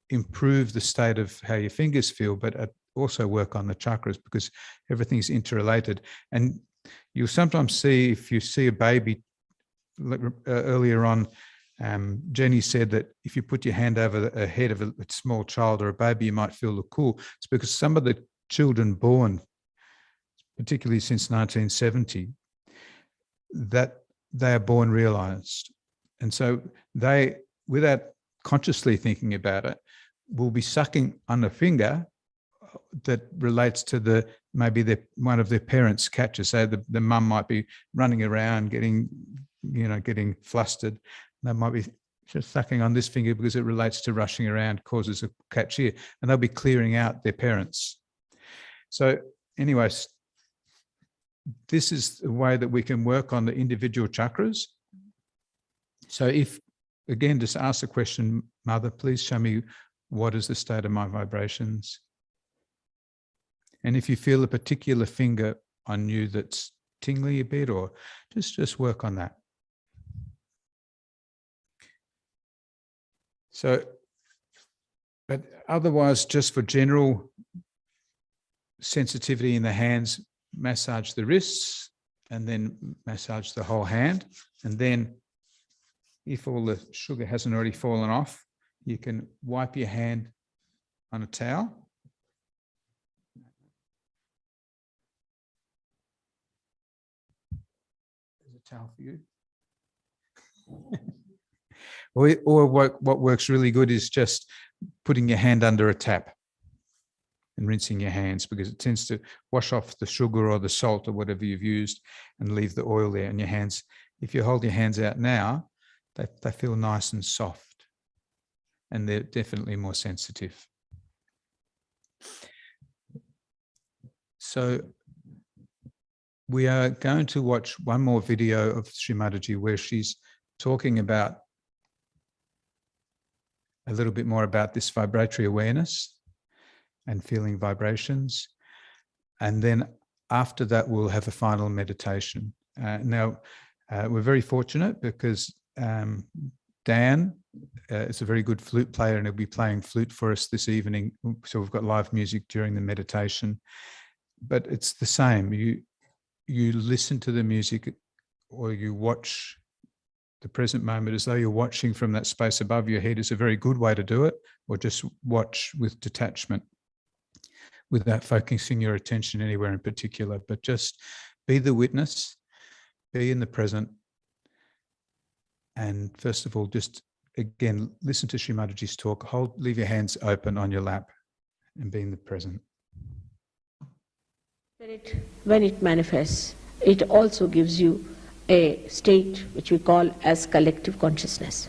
[SPEAKER 3] improve the state of how your fingers feel, but also work on the chakras because everything's interrelated. And you'll sometimes see, if you see a baby, earlier on, Jenny said that if you put your hand over the head of a small child or a baby, you might feel the cool. It's because some of the children born, particularly since 1970, that they are born realized. And so they, without consciously thinking about it, will be sucking on a finger that relates to maybe one of their parents' catches. So the mum might be running around getting flustered. They might be just sucking on this finger because it relates to rushing around, causes a catch here, and they'll be clearing out their parents. So anyways, this is the way that we can work on the individual chakras. So if, again, just ask the question, Mother, please show me what is the state of my vibrations. And if you feel a particular finger on you that's tingly a bit, or just work on that. So, but otherwise, just for general sensitivity in the hands, massage the wrists and then massage the whole hand. And then if all the sugar hasn't already fallen off, you can wipe your hand on a towel. There's a towel for you. Or what works really good is just putting your hand under a tap and rinsing your hands, because it tends to wash off the sugar or the salt or whatever you've used and leave the oil there in your hands. If you hold your hands out now, they feel nice and soft, and they're definitely more sensitive. So we are going to watch one more video of Sri Mataji where she's talking about a little bit more about this vibratory awareness and feeling vibrations. And then after that, we'll have a final meditation. Now, we're very fortunate because Dan is a very good flute player and he'll be playing flute for us this evening. So we've got live music during the meditation. But it's the same. You listen to the music or you watch the present moment as though you're watching from that space above your head is a very good way to do it, or just watch with detachment without focusing your attention anywhere in particular, but just be the witness, be in the present. And first of all, just again, listen to Sri Mataji's talk, leave your hands open on your lap and be in the present.
[SPEAKER 4] When it manifests, it also gives you a state which we call as collective consciousness.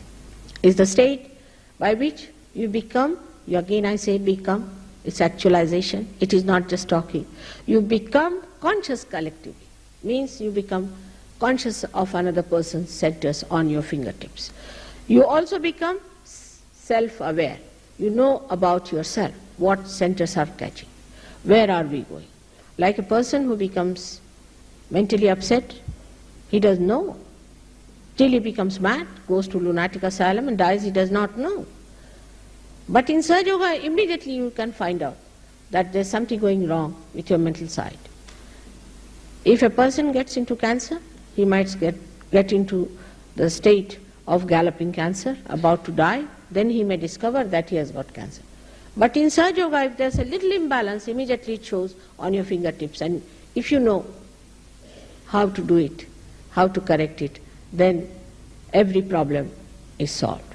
[SPEAKER 4] It's the state by which you become, again I say become, it's actualization, it is not just talking. You become conscious collectively, means you become conscious of another person's centers on your fingertips. You also become self-aware. You know about yourself, what centers are catching, where are we going. Like a person who becomes mentally upset, he doesn't know. Till he becomes mad, goes to lunatic asylum and dies, he does not know. But in Sahaja Yoga, immediately you can find out that there's something going wrong with your mental side. If a person gets into cancer, he might get into the state of galloping cancer, about to die, then he may discover that he has got cancer. But in Sahaja Yoga, if there's a little imbalance, immediately it shows on your fingertips. And if you know how to do it, how to correct it, then every problem is solved.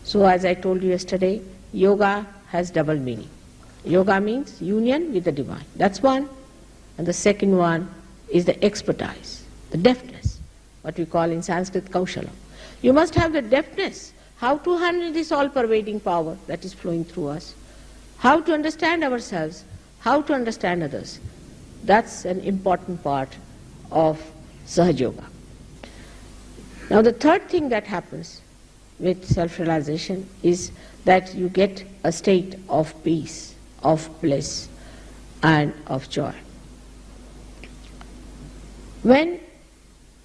[SPEAKER 4] So as I told you yesterday, yoga has double meaning. Yoga means union with the divine. That's one. And the second one is the expertise, the deftness, what we call in Sanskrit kaushala. You must have the deftness, how to handle this all-pervading power that is flowing through us, how to understand ourselves, how to understand others. That's an important part of Sahaja Yoga. Now the third thing that happens with self-realization is that you get a state of peace, of bliss, and of joy. When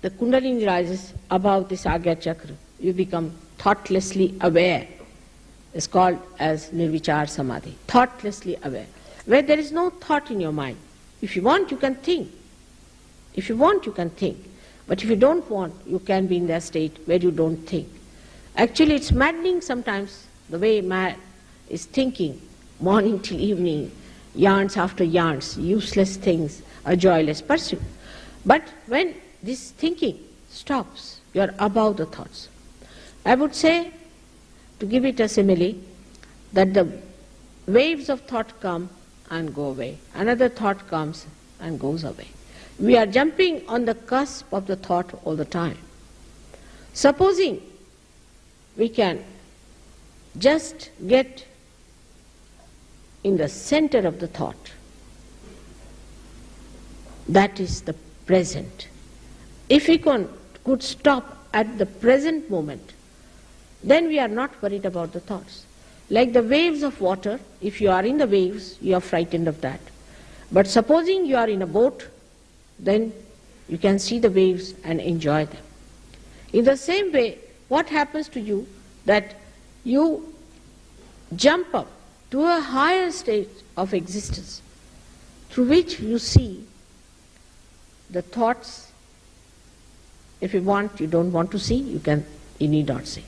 [SPEAKER 4] the Kundalini rises above the Sahaja chakra, you become thoughtlessly aware. It's called as Nirvichar Samadhi, thoughtlessly aware, where there is no thought in your mind. If you want, you can think. If you want, you can think. But if you don't want, you can be in that state where you don't think. Actually, it's maddening sometimes the way man is thinking morning till evening, yarns after yarns, useless things, a joyless pursuit. But when this thinking stops, you are above the thoughts. I would say, to give it a simile, that the waves of thought come and go away. Another thought comes and goes away. We are jumping on the cusp of the thought all the time. Supposing we can just get in the center of the thought, that is the present. If we could stop at the present moment, then we are not worried about the thoughts. Like the waves of water, if you are in the waves, you are frightened of that. But supposing you are in a boat, then you can see the waves and enjoy them. In the same way, what happens to you that you jump up to a higher state of existence through which you see the thoughts. If you want, you don't want to see, you need not see.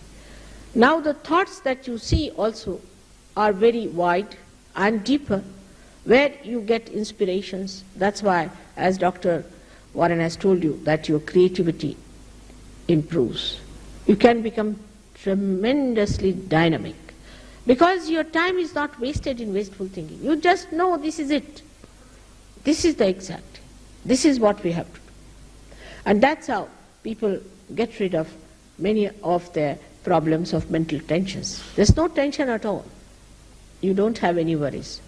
[SPEAKER 4] Now the thoughts that you see also are very wide and deeper, where you get inspirations. That's why, as Dr. Warren has told you, that your creativity improves. You can become tremendously dynamic, because your time is not wasted in wasteful thinking. You just know this is it. This is the exact. This is what we have to do. And that's how people get rid of many of their problems of mental tensions. There's no tension at all. You don't have any worries.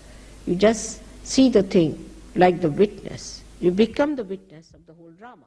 [SPEAKER 4] You just see the thing like the witness. You become the witness of the whole drama.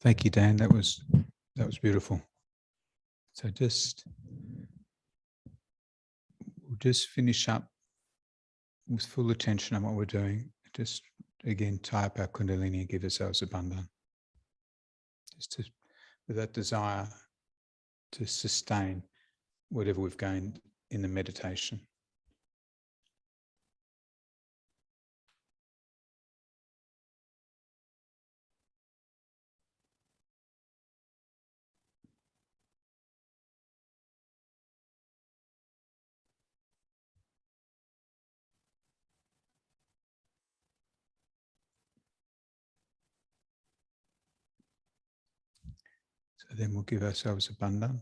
[SPEAKER 3] Thank you, Dan. That was beautiful. So we'll just finish up with full attention on what we're doing. Just again, tie up our Kundalini and give ourselves a bandhan. With that desire to sustain whatever we've gained in the meditation. So then we'll give ourselves a bandhan.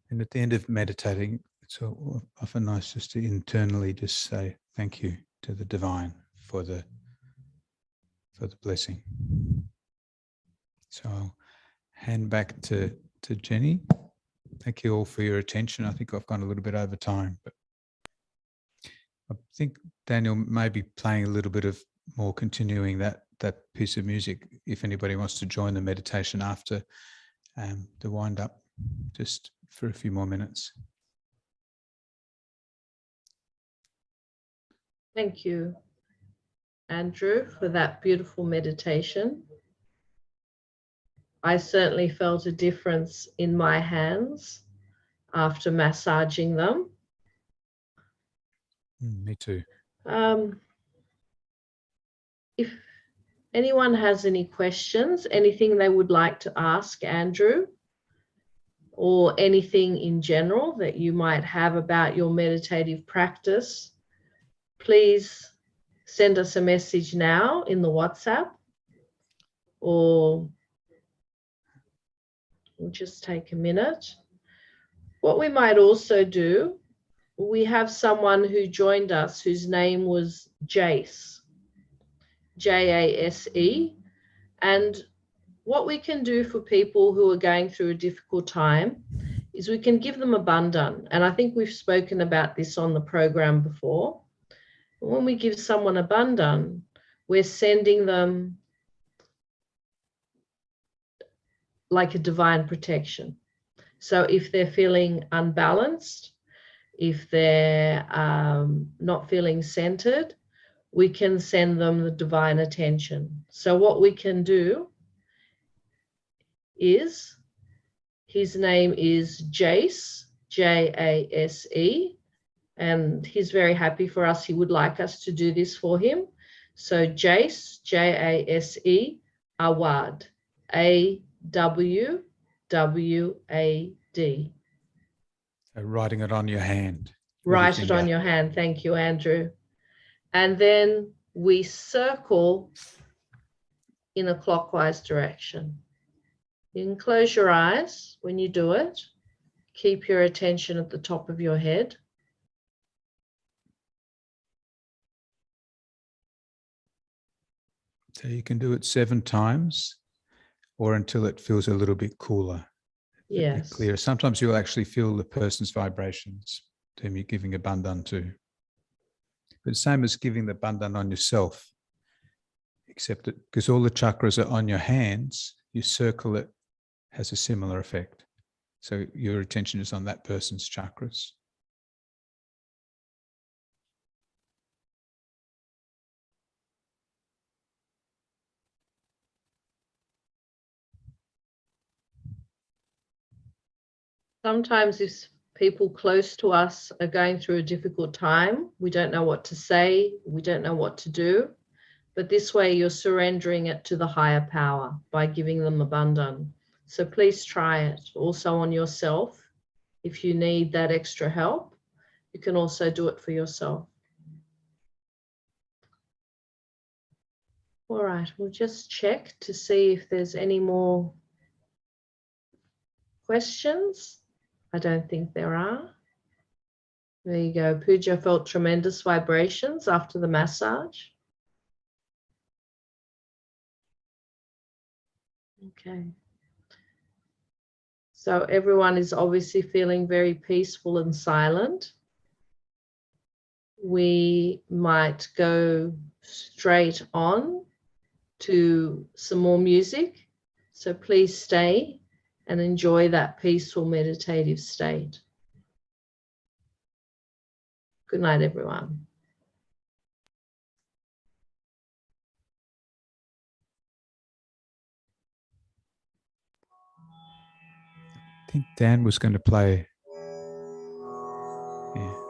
[SPEAKER 3] And at the end of meditating, it's often nice just to internally just say thank you to the divine for the blessing. So I'll hand back to Jenny. Thank you all for your attention. I think I've gone a little bit over time, but I think Daniel may be playing a little bit of more, continuing that piece of music if anybody wants to join the meditation after the wind up, just for a few more minutes.
[SPEAKER 2] Thank you, Andrew, for that beautiful meditation. I certainly felt a difference in my hands after massaging them.
[SPEAKER 3] Me too.
[SPEAKER 2] If anyone has any questions, anything they would like to ask Andrew, or anything in general that you might have about your meditative practice, please send us a message now in the WhatsApp, or we'll just take a minute. What we might also do, we have someone who joined us whose name was Jace, Jase, and what we can do for people who are going through a difficult time is we can give them a bandhan. And I think we've spoken about this on the program before. When we give someone a bandhan, we're sending them like a divine protection. So if they're feeling unbalanced, if they're not feeling centered, we can send them the divine attention. So what we can do is, his name is Jace, Jase, and he's very happy for us. He would like us to do this for him. So Jace, Jase, Awad, AWWAD.
[SPEAKER 3] Writing it on your hand.
[SPEAKER 2] Write it on your hand. Thank you, Andrew. And then we circle in a clockwise direction. You can close your eyes when you do it. Keep your attention at the top of your head.
[SPEAKER 3] So you can do it 7 times or until it feels a little bit cooler.
[SPEAKER 2] Yes.
[SPEAKER 3] Clearer. Sometimes you'll actually feel the person's vibrations, whom you're giving a bandhan to. But same as giving the bandhan on yourself, except that because all the chakras are on your hands, you circle it, has a similar effect. So your attention is on that person's chakras.
[SPEAKER 2] Sometimes if people close to us are going through a difficult time, we don't know what to say, we don't know what to do, but this way you're surrendering it to the higher power by giving them a bandhan. So please try it also on yourself. If you need that extra help, you can also do it for yourself. All right, we'll just check to see if there's any more questions. I don't think there are. There you go. Pooja felt tremendous vibrations after the massage. Okay. So everyone is obviously feeling very peaceful and silent. We might go straight on to some more music. So please stay and enjoy that peaceful meditative state. Good night, everyone.
[SPEAKER 3] I think Dan was going to play. Yeah.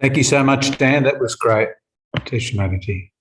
[SPEAKER 3] Thank you so much, Dan. That was great. Teshamati.